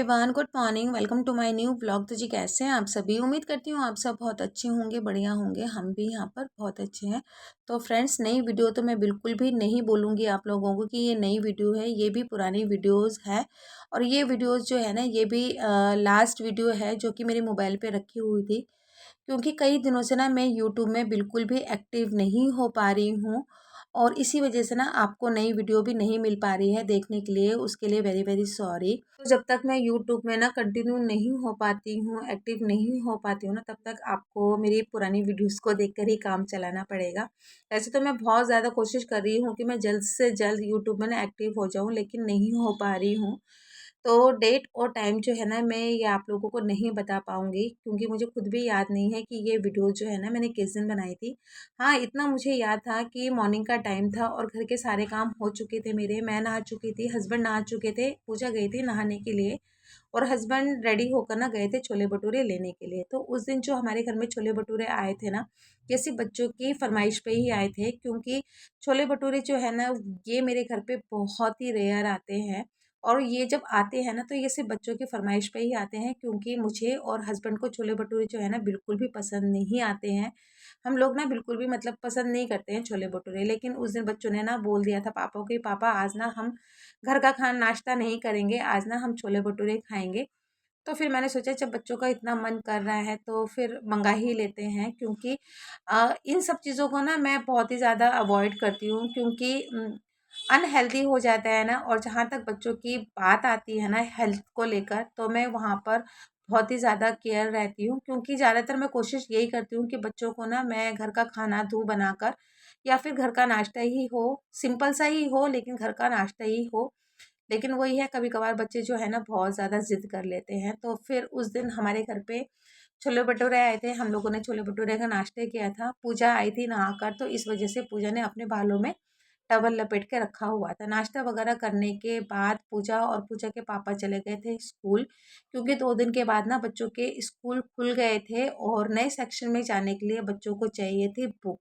Everyone, good morning. Welcome to my new blog. तो जी कैसे हैं आप सभी? उम्मीद करती हूँ आप सब बहुत अच्छे होंगे, बढ़िया होंगे। हम भी यहाँ पर बहुत अच्छे हैं। तो फ्रेंड्स, नई वीडियो तो मैं बिल्कुल भी नहीं बोलूँगी आप लोगों को कि ये नई वीडियो है, ये भी पुरानी वीडियोज़ है। और ये वीडियोज़ जो है ना, ये भी लास्ट वीडियो है जो कि मेरे मोबाइल पर रखी हुई थी, क्योंकि कई दिनों से ना मैं यूट्यूब में बिल्कुल भी एक्टिव नहीं हो पा रही हूँ। और इसी वजह से ना आपको नई वीडियो भी नहीं मिल पा रही है देखने के लिए, उसके लिए वेरी वेरी सॉरी। तो जब तक मैं यूट्यूब में ना कंटिन्यू नहीं हो पाती हूँ, एक्टिव नहीं हो पाती हूँ ना, तब तक आपको मेरी पुरानी वीडियोस को देखकर ही काम चलाना पड़ेगा। वैसे तो मैं बहुत ज़्यादा कोशिश कर रही हूँ कि मैं जल्द से जल्द यूट्यूब में ना एक्टिव हो जाऊँ, लेकिन नहीं हो पा रही हूँ। तो डेट और टाइम जो है ना, मैं ये आप लोगों को नहीं बता पाऊँगी, क्योंकि मुझे खुद भी याद नहीं है कि ये वीडियो जो है ना मैंने किस दिन बनाई थी। हाँ, इतना मुझे याद था कि मॉर्निंग का टाइम था और घर के सारे काम हो चुके थे मेरे। मैं नहा चुकी थी, हस्बैंड नहा चुके थे, पूजा गई थी नहाने के लिए, और हस्बैंड रेडी होकर ना गए थे छोले भटूरे लेने के लिए। तो उस दिन जो हमारे घर में छोले भटूरे आए थे ना, ये सिर्फ बच्चों की फरमाइश पे ही आए थे, क्योंकि छोले भटूरे जो है ना, ये मेरे घर पे बहुत ही रेयर आते हैं। और ये जब आते हैं ना, तो ये सिर्फ बच्चों की फरमाइश पे ही आते हैं, क्योंकि मुझे और हस्बैंड को छोले भटूरे जो है ना बिल्कुल भी पसंद नहीं आते हैं। हम लोग ना बिल्कुल भी मतलब पसंद नहीं करते हैं छोले भटूरे। लेकिन उस दिन बच्चों ने ना बोल दिया था पापा को कि पापा आज ना हम घर का खाना नाश्ता नहीं करेंगे, आज ना हम छोले भटूरे खाएंगे। तो फिर मैंने सोचा जब बच्चों का इतना मन कर रहा है तो फिर मंगा ही लेते हैं, क्योंकि इन सब चीज़ों को ना मैं बहुत ही ज़्यादा अवॉइड करती हूँ, क्योंकि अनहेल्दी हो जाता है ना। और जहाँ तक बच्चों की बात आती है ना हेल्थ को लेकर, तो मैं वहाँ पर बहुत ही ज़्यादा केयर रहती हूँ, क्योंकि ज़्यादातर मैं कोशिश यही करती हूँ कि बच्चों को ना मैं घर का खाना दूँ बनाकर, या फिर घर का नाश्ता ही हो, सिंपल सा ही हो, लेकिन घर का नाश्ता ही हो। लेकिन वही है, कभी कभार बच्चे जो है ना बहुत ज़्यादा ज़िद कर लेते हैं। तो फिर उस दिन हमारे घर पे छोले भटूरे आए थे, हम लोगों ने छोले भटूरे का नाश्ता किया था। पूजा आई थी नहाकर, तो इस वजह से पूजा ने अपने बालों में टवल लपेट के रखा हुआ था। नाश्ता वगैरह करने के बाद पूजा और पूजा के पापा चले गए थे स्कूल, क्योंकि 2 दिन के बाद ना बच्चों के स्कूल खुल गए थे और नए सेक्शन में जाने के लिए बच्चों को चाहिए थी बुक।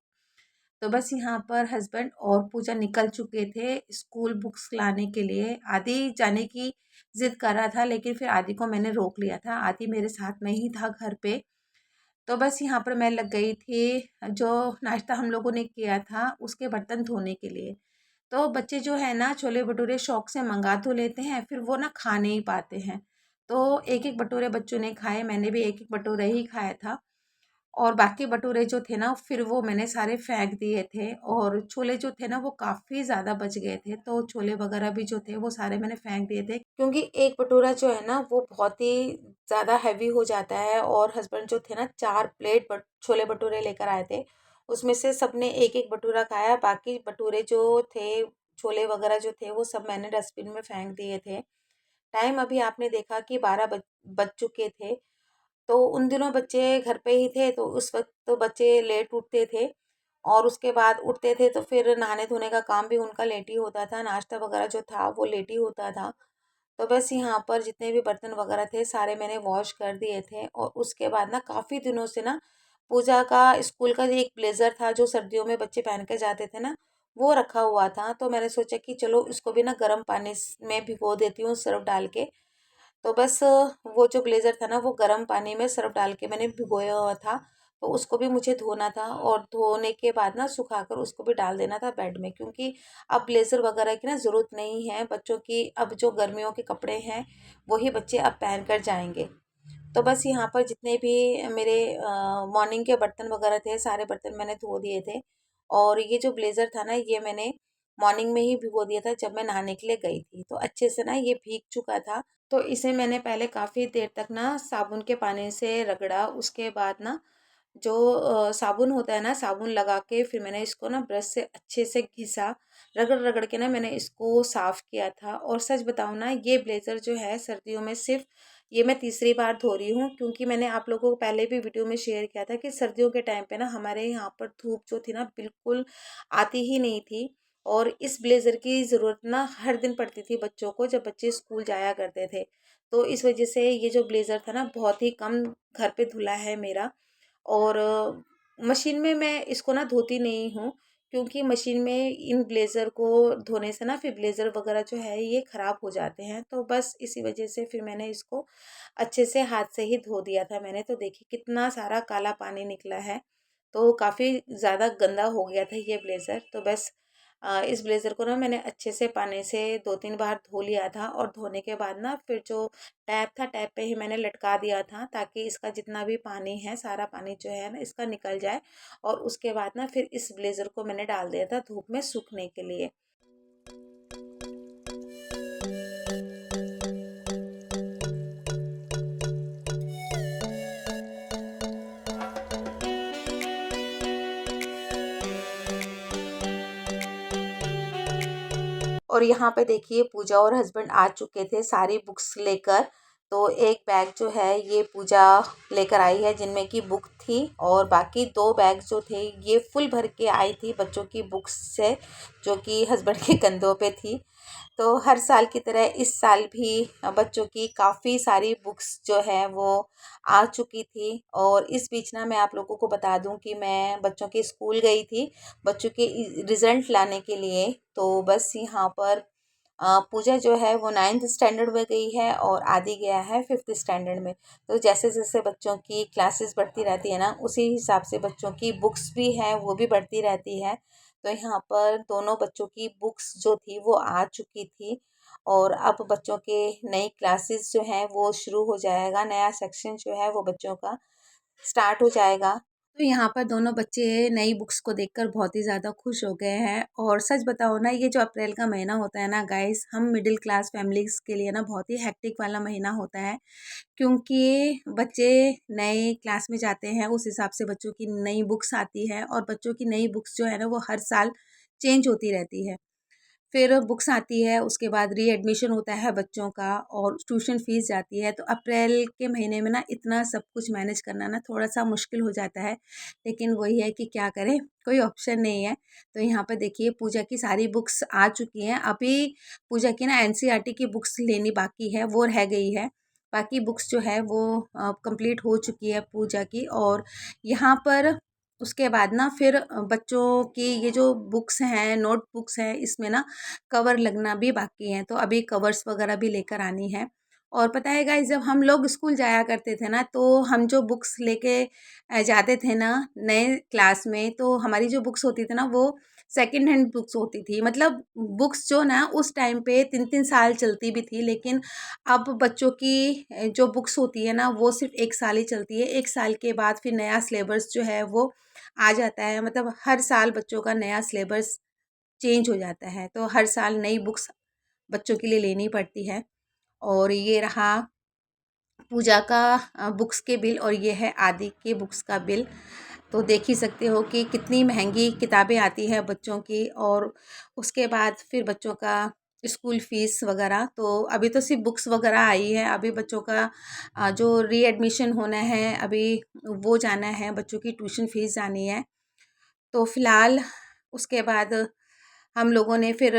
तो बस यहाँ पर हस्बैंड और पूजा निकल चुके थे स्कूल बुक्स लाने के लिए। आदि जाने की जिद कर रहा था, लेकिन फिर आदि को मैंने रोक लिया था। आदि मेरे साथ में ही था घर पे। तो बस यहाँ पर मैं लग गई थी जो नाश्ता हम लोगों ने किया था उसके बर्तन धोने के लिए। तो बच्चे जो है ना छोले भटूरे शौक से मंगा तो लेते हैं, फिर वो ना खा नहीं पाते हैं। तो एक एक भटूरे बच्चों ने खाए, मैंने भी एक एक भटूरे ही खाया था। और बाकी भटूरे जो थे ना, फिर वो मैंने सारे फेंक दिए थे। और छोले जो थे ना वो काफ़ी ज़्यादा बच गए थे, तो छोले वगैरह भी जो थे वो सारे मैंने फेंक दिए थे, क्योंकि एक भटूरा जो है ना वो बहुत ही ज़्यादा हैवी हो जाता है। और हस्बैंड जो थे ना 4 प्लेट छोले भटूरे लेकर आए थे, उसमें से सबने एक एक भटूरा खाया। बाकी भटूरे जो थे, छोले वगैरह जो थे, वो सब मैंने डस्टबिन में फेंक दिए थे। टाइम अभी आपने देखा कि 12 बज चुके थे। तो उन दिनों बच्चे घर पे ही थे, तो उस वक़्त तो बच्चे लेट उठते थे, और उसके बाद उठते थे तो फिर नहाने-धोने का काम भी उनका लेट ही होता था, नाश्ता वग़ैरह जो था वो लेट ही होता था। तो बस यहाँ पर जितने भी बर्तन वग़ैरह थे सारे मैंने वॉश कर दिए थे। और उसके बाद ना काफ़ी दिनों से ना पूजा का स्कूल का एक ब्लेज़र था जो सर्दियों में बच्चे पहन के जाते थे ना, वो रखा हुआ था। तो मैंने सोचा कि चलो इसको भी ना गर्म पानी में भिगो देती हूँ सर्फ़ डाल के। तो बस वो जो ब्लेज़र था ना वो गर्म पानी में सर्फ़ डाल के मैंने भिगोया हुआ था। तो उसको भी मुझे धोना था, और धोने के बाद ना सुखाकर उसको भी डाल देना था बेड में, क्योंकि अब ब्लेज़र वगैरह की ना ज़रूरत नहीं है बच्चों की। अब जो गर्मियों के कपड़े हैं वही बच्चे अब पहन कर जाएंगे। तो बस यहाँ पर जितने भी मेरे मॉर्निंग के बर्तन वगैरह थे सारे बर्तन मैंने धो दिए थे। और ये जो ब्लेज़र था ना ये मैंने मॉर्निंग में ही भिगो दिया था जब मैं नहाने के लिए गई थी, तो अच्छे से ना ये भीग चुका था। तो इसे मैंने पहले काफ़ी देर तक ना साबुन के पानी से रगड़ा। उसके बाद ना जो साबुन होता है ना, साबुन लगा के फिर मैंने इसको ना ब्रश से अच्छे से घिसा, रगड़ रगड़ के ना मैंने इसको साफ़ किया था। और सच बताऊँ ना, ये ब्लेज़र जो है सर्दियों में सिर्फ ये मैं तीसरी बार धो रही हूँ, क्योंकि मैंने आप लोगों को पहले भी वीडियो में शेयर किया था कि सर्दियों के टाइम पे ना हमारे यहाँ पर धूप जो थी ना बिल्कुल आती ही नहीं थी। और इस ब्लेज़र की ज़रूरत ना हर दिन पड़ती थी बच्चों को, जब बच्चे स्कूल जाया करते थे। तो इस वजह से ये जो ब्लेज़र था ना बहुत ही कम घर पे धुला है मेरा। और मशीन में मैं इसको ना धोती नहीं हूँ, क्योंकि मशीन में इन ब्लेज़र को धोने से ना फिर ब्लेज़र वगैरह जो है ये ख़राब हो जाते हैं। तो बस इसी वजह से फिर मैंने इसको अच्छे से हाथ से ही धो दिया था मैंने। तो देखिए कितना सारा काला पानी निकला है, तो काफ़ी ज़्यादा गंदा हो गया था ये ब्लेज़र। तो बस इस ब्लेज़र को ना मैंने अच्छे से पानी से 2-3 बार धो लिया था, और धोने के बाद ना फिर जो टैप था, टैप पे ही मैंने लटका दिया था, ताकि इसका जितना भी पानी है, सारा पानी जो है ना इसका निकल जाए। और उसके बाद ना फिर इस ब्लेज़र को मैंने डाल दिया था धूप में सूखने के लिए। और यहाँ पे देखिए पूजा और हस्बैंड आ चुके थे सारी बुक्स लेकर। तो एक बैग जो है ये पूजा लेकर आई है, जिनमें की बुक थी, और बाकी 2 बैग जो थे ये फुल भर के आई थी बच्चों की बुक्स से, जो कि हस्बैंड के कंधों पे थी। तो हर साल की तरह इस साल भी बच्चों की काफ़ी सारी बुक्स जो है वो आ चुकी थी। और इस बीच ना मैं आप लोगों को बता दूं कि मैं बच्चों के स्कूल गई थी बच्चों के रिज़ल्ट लाने के लिए। तो बस यहाँ पर पूजा जो है वो 9th स्टैंडर्ड में गई है और आदि गया है 5th स्टैंडर्ड में। तो जैसे जैसे बच्चों की क्लासेस बढ़ती रहती है ना, उसी हिसाब से बच्चों की बुक्स भी हैं वो भी बढ़ती रहती है। तो यहाँ पर दोनों बच्चों की बुक्स जो थी वो आ चुकी थी, और अब बच्चों के नई क्लासेस जो हैं वो शुरू हो जाएगा, नया सेक्शन जो है वो बच्चों का स्टार्ट हो जाएगा। तो यहाँ पर दोनों बच्चे नई बुक्स को देखकर बहुत ही ज़्यादा खुश हो गए हैं। और सच बताओ ना, ये जो अप्रैल का महीना होता है ना गाइस, हम मिडिल क्लास फैमिलीज़ के लिए ना बहुत ही हेक्टिक वाला महीना होता है। क्योंकि बच्चे नए क्लास में जाते हैं, उस हिसाब से बच्चों की नई बुक्स आती है, और बच्चों की नई बुक्स जो है ना वो हर साल चेंज होती रहती है। फिर बुक्स आती है, उसके बाद रीएडमिशन होता है बच्चों का, और ट्यूशन फ़ीस जाती है। तो अप्रैल के महीने में ना इतना सब कुछ मैनेज करना ना थोड़ा-सा मुश्किल हो जाता है। लेकिन वही है कि क्या करें, कोई ऑप्शन नहीं है। तो यहाँ पे देखिए पूजा की सारी बुक्स आ चुकी हैं। अभी पूजा की ना एनसीईआरटी की बुक्स लेनी बाकी है, वो रह गई है। बाकी बुक्स जो है वो कंप्लीट हो चुकी है पूजा की। और यहाँ पर उसके बाद ना फिर बच्चों की ये जो बुक्स हैं, नोट बुक्स हैं, इसमें ना कवर लगना भी बाकी है। तो अभी कवर्स वगैरह भी लेकर आनी है। और पता है गाइस, जब हम लोग स्कूल जाया करते थे ना, तो हम जो बुक्स लेके जाते थे ना नए क्लास में, तो हमारी जो बुक्स होती थी ना वो सेकंड हैंड बुक्स होती थी। मतलब बुक्स जो ना उस टाइम पे 3-3 साल चलती भी थी, लेकिन अब बच्चों की जो बुक्स होती है ना वो सिर्फ 1 साल ही चलती है। 1 साल के बाद फिर नया सिलेबस जो है वो आ जाता है। मतलब हर साल बच्चों का नया सिलेबस चेंज हो जाता है, तो हर साल नई बुक्स बच्चों के लिए लेनी पड़ती है। और ये रहा पूजा का बुक्स के बिल, और ये है आदि के बुक्स का बिल। तो देख ही सकते हो कि कितनी महंगी किताबें आती हैं बच्चों की। और उसके बाद फिर बच्चों का स्कूल फ़ीस वगैरह। तो अभी तो सिर्फ बुक्स वगैरह आई है, अभी बच्चों का जो रीएडमिशन होना है अभी वो जाना है, बच्चों की ट्यूशन फ़ीस जानी है। तो फ़िलहाल उसके बाद हम लोगों ने फिर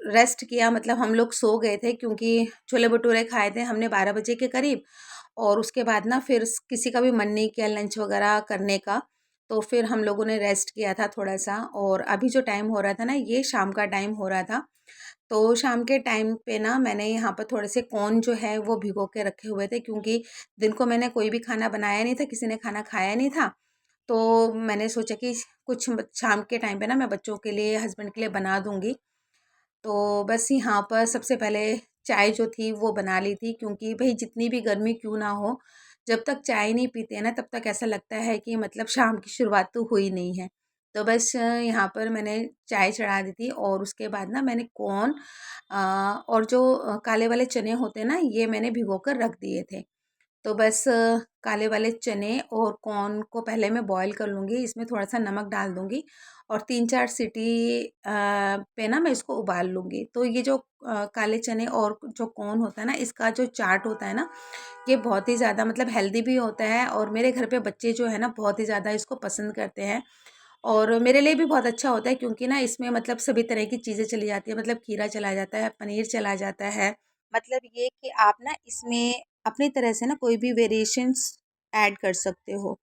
रेस्ट किया। मतलब हम लोग सो गए थे, क्योंकि छोले भटूरे खाए थे हमने 12 बजे के करीब। और उसके बाद ना फिर किसी का भी मन नहीं किया लंच वगैरह करने का। तो फिर हम लोगों ने रेस्ट किया था थोड़ा-सा। और अभी जो टाइम हो रहा था ना, ये शाम का टाइम हो रहा था। तो शाम के टाइम पे ना मैंने यहाँ पर थोड़े से कॉर्न जो है वो भिगो के रखे हुए थे, क्योंकि दिन को मैंने कोई भी खाना बनाया नहीं था, किसी ने खाना खाया नहीं था। तो मैंने सोचा कि कुछ शाम के टाइम पे ना मैं बच्चों के लिए, हस्बैंड के लिए बना दूँगी। तो बस यहाँ पर सबसे पहले चाय जो थी वो बना ली थी, क्योंकि भई जितनी भी गर्मी क्यों ना हो, जब तक चाय नहीं पीते हैं ना तब तक ऐसा लगता है कि मतलब शाम की शुरुआत तो हुई नहीं है। तो बस यहाँ पर मैंने चाय चढ़ा दी थी, और उसके बाद ना मैंने कॉर्न और जो काले वाले चने होते हैं ना, ये मैंने भिगो कर रख दिए थे। तो बस काले वाले चने और कॉर्न को पहले मैं बॉईल कर लूँगी, इसमें थोड़ा-सा नमक डाल दूँगी, और 3-4 सीटी पे ना मैं इसको उबाल लूँगी। तो ये जो काले चने और जो कॉर्न होता है ना, इसका जो चाट होता है ना, ये बहुत ही ज़्यादा मतलब हेल्दी भी होता है, और मेरे घर पे बच्चे जो है ना बहुत ही ज़्यादा इसको पसंद करते हैं। और मेरे लिए भी बहुत अच्छा होता है, क्योंकि ना इसमें मतलब सभी तरह की चीज़ें चली जाती हैं। मतलब खीरा चला जाता है, पनीर चला जाता है। मतलब ये कि आप ना इसमें अपनी तरह से ना कोई भी वेरिएशंस ऐड कर सकते हो।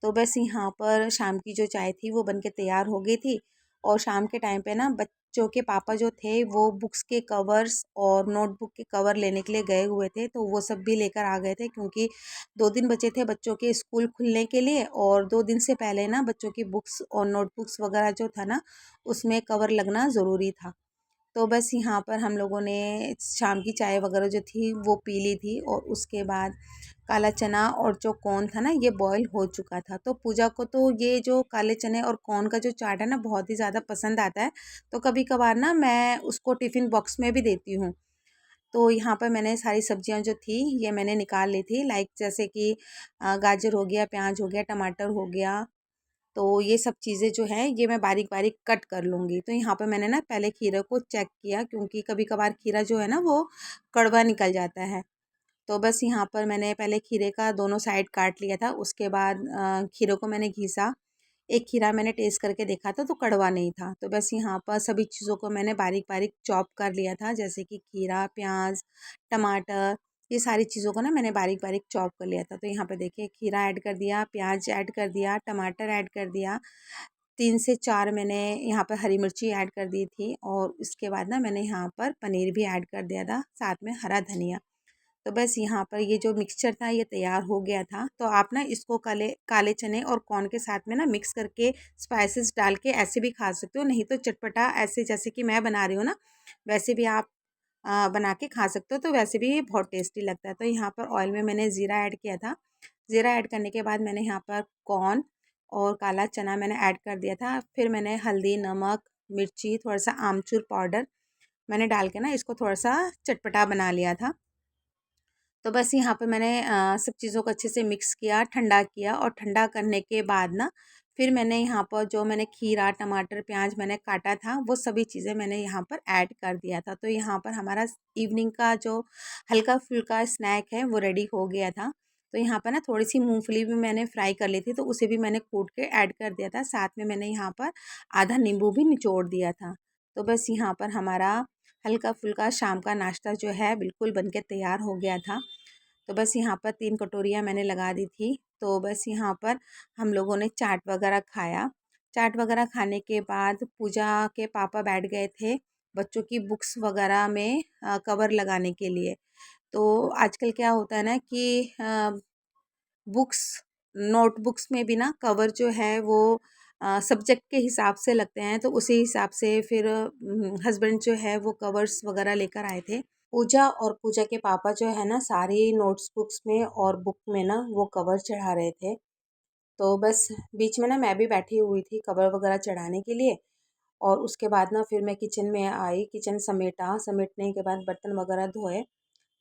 तो बस यहाँ पर शाम की जो चाय थी वो बन के तैयार हो गई थी। और शाम के टाइम पे ना बच्चों के पापा जो थे वो बुक्स के कवर्स और नोटबुक के कवर लेने के लिए गए हुए थे, तो वो सब भी लेकर आ गए थे क्योंकि 2 दिन बचे थे बच्चों के स्कूल खुलने के लिए, और 2 दिन से पहले ना बच्चों की बुक्स और नोटबुक्स वगैरह जो था ना उसमें कवर लगना ज़रूरी था। तो बस यहाँ पर हम लोगों ने शाम की चाय वगैरह जो थी वो पी ली थी, और उसके बाद काला चना और जो कॉर्न था ना ये बॉईल हो चुका था। तो पूजा को तो ये जो काले चने और कॉर्न का जो चाट है ना बहुत ही ज़्यादा पसंद आता है, तो कभी कभार ना मैं उसको टिफ़िन बॉक्स में भी देती हूँ। तो यहाँ पर मैंने सारी सब्जियां जो थी ये मैंने निकाल ली थी, लाइक जैसे कि गाजर हो गया, प्याज हो गया, टमाटर हो गया। तो ये सब चीज़ें जो है ये मैं बारीक बारीक कट कर लूँगी। तो यहाँ पे मैंने ना पहले खीरे को चेक किया क्योंकि कभी कभार खीरा जो है ना वो कड़वा निकल जाता है। तो बस यहाँ पर मैंने पहले खीरे का दोनों साइड काट लिया था, उसके बाद खीरे को मैंने घिसा। एक खीरा मैंने टेस्ट करके देखा था तो कड़वा नहीं था। तो बस यहाँ पर सभी चीज़ों को मैंने बारीक बारीक चॉप कर लिया था, जैसे कि खीरा, प्याज, टमाटर, ये सारी चीज़ों को ना मैंने बारीक बारीक चॉप कर लिया था। तो यहाँ पे देखिए खीरा ऐड कर दिया, प्याज ऐड कर दिया, टमाटर ऐड कर दिया, 3 से 4 मैंने यहाँ पर हरी मिर्ची ऐड कर दी थी, और उसके बाद ना मैंने यहाँ पर पनीर भी ऐड कर दिया था, साथ में हरा धनिया। तो बस यहाँ पर ये जो मिक्सचर था ये तैयार हो गया था। तो आप ना इसको काले काले चने और कॉर्न के साथ में ना मिक्स करके स्पाइसेस डाल के ऐसे भी खा सकते हो, नहीं तो चटपटा ऐसे जैसे कि मैं बना रही हूँ ना वैसे भी आप बना के खा सकते हो, तो वैसे भी बहुत टेस्टी लगता है। तो यहाँ पर ऑयल में मैंने ज़ीरा ऐड किया था। ज़ीरा ऐड करने के बाद मैंने यहाँ पर कॉर्न और काला चना मैंने ऐड कर दिया था। फिर मैंने हल्दी, नमक, मिर्ची, थोड़ा सा आमचूर पाउडर मैंने डाल के ना इसको थोड़ा सा चटपटा बना लिया था। तो बस यहाँ पे मैंने सब चीज़ों को अच्छे से मिक्स किया, ठंडा किया, और ठंडा करने के बाद ना फिर मैंने यहाँ पर जो मैंने खीरा, टमाटर, प्याज मैंने काटा था वो सभी चीज़ें मैंने यहाँ पर ऐड कर दिया था। तो यहाँ पर हमारा इवनिंग का जो हल्का-फुल्का स्नैक है वो रेडी हो गया था। तो यहाँ पर ना थोड़ी-सी मूँगफली भी मैंने फ्राई कर ली थी, तो उसे भी मैंने कूट के ऐड कर दिया था। साथ में मैंने यहाँ पर आधा नींबू भी निचोड़ दिया था। तो बस यहाँ पर हमारा हल्का-फुल्का शाम का नाश्ता जो है बिल्कुल बन के तैयार हो गया था। तो बस यहाँ पर 3 कटोरियाँ मैंने लगा दी थी। तो बस यहाँ पर हम लोगों ने चाट वगैरह खाया। चाट वगैरह खाने के बाद पूजा के पापा बैठ गए थे बच्चों की बुक्स वगैरह में कवर लगाने के लिए। तो आजकल क्या होता है ना कि बुक्स नोटबुक्स में भी ना कवर जो है वो सब्जेक्ट के हिसाब से लगते हैं, तो उसी हिसाब से फिर हस्बैंड जो है वो कवर्स वगैरह लेकर आए थे। पूजा और पूजा के पापा जो है ना सारी नोट्स बुक्स में और बुक में ना वो कवर चढ़ा रहे थे। तो बस बीच में ना मैं भी बैठी हुई थी कवर वगैरह चढ़ाने के लिए, और उसके बाद ना फिर मैं किचन में आई, किचन समेटा, समेटने के बाद बर्तन वगैरह धोए।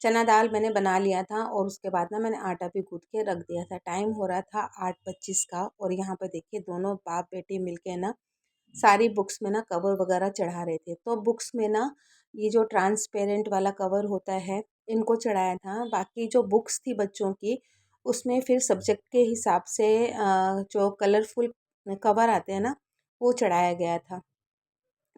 चना दाल मैंने बना लिया था, और उसके बाद ना मैंने आटा भी गूँथ के रख दिया था। टाइम हो रहा था 8:25 का, और यहाँ पे देखिए दोनों बाप बेटी मिलके ना सारी बुक्स में ना कवर वगैरह चढ़ा रहे थे। तो बुक्स में ना ये जो ट्रांसपेरेंट वाला कवर होता है इनको चढ़ाया था। बाकी जो बुक्स थी बच्चों की उसमें फिर सब्जेक्ट के हिसाब से जो कलरफुल कवर आते हैं ना वो चढ़ाया गया था।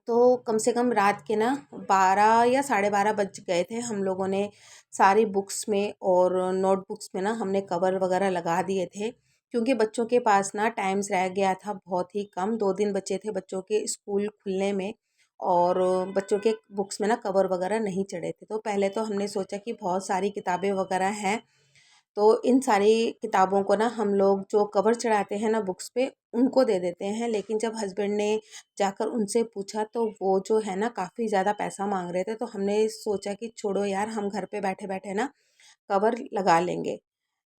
तो कम से कम रात के ना 12 या 12:30 बज गए थे। हम लोगों ने सारी बुक्स में और नोटबुक्स में ना हमने कवर वगैरह लगा दिए थे, क्योंकि बच्चों के पास ना टाइम्स रह गया था बहुत ही कम। 2 दिन बचे थे बच्चों के स्कूल खुलने में, और बच्चों के बुक्स में ना कवर वगैरह नहीं चढ़े थे। तो पहले तो हमने सोचा कि बहुत सारी किताबें वगैरह हैं, तो इन सारी किताबों को ना हम लोग जो कवर चढ़ाते हैं ना बुक्स पे उनको दे देते हैं। लेकिन जब हस्बैंड ने जाकर उनसे पूछा तो वो जो है ना काफ़ी ज़्यादा पैसा मांग रहे थे, तो हमने सोचा कि छोड़ो यार, हम घर पे बैठे बैठे ना कवर लगा लेंगे।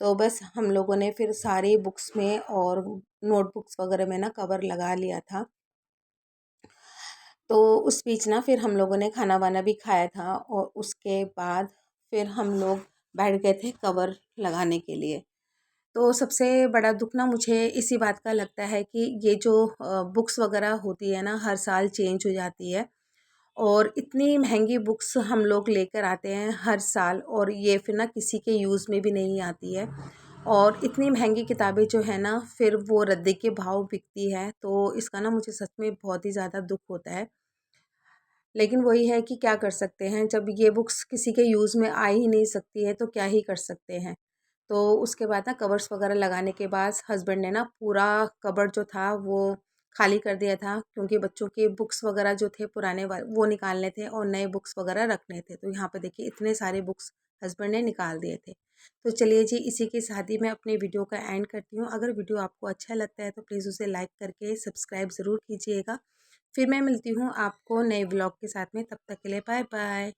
तो बस हम लोगों ने फिर सारी बुक्स में और नोटबुक्स वगैरह में ना कवर लगा लिया था। तो उस बीच ना फिर हम लोगों ने खाना वाना भी खाया था, और उसके बाद फिर हम लोग बैठ गए थे कवर लगाने के लिए। तो सबसे बड़ा दुःख ना मुझे इसी बात का लगता है कि ये जो बुक्स वगैरह होती है ना हर साल चेंज हो जाती है, और इतनी महंगी बुक्स हम लोग लेकर आते हैं हर साल, और ये फिर ना किसी के यूज़ में भी नहीं आती है। और इतनी महंगी किताबें जो है ना फिर वो रद्दी के भाव बिकती है, तो इसका ना मुझे सच में बहुत ही ज़्यादा दुःख होता है। लेकिन वही है कि क्या कर सकते हैं, जब ये बुक्स किसी के यूज़ में आ ही नहीं सकती है तो क्या ही कर सकते हैं। तो उसके बाद ना कवर्स वगैरह लगाने के बाद हस्बैंड ने ना पूरा कबर्ड जो था वो खाली कर दिया था, क्योंकि बच्चों के बुक्स वगैरह जो थे पुराने वो निकालने थे और नए बुक्स वगैरह रखने थे। तो यहाँ पे देखिए इतने सारे बुक्स हस्बैंड ने निकाल दिए थे। तो चलिए जी, इसी के साथ ही मैं अपने वीडियो का एंड करती हूँ। अगर वीडियो आपको अच्छा लगता है तो प्लीज़ उसे लाइक करके सब्सक्राइब ज़रूर कीजिएगा। फिर मैं मिलती हूँ आपको नए ब्लॉग के साथ में, तब तक के लिए बाय बाय।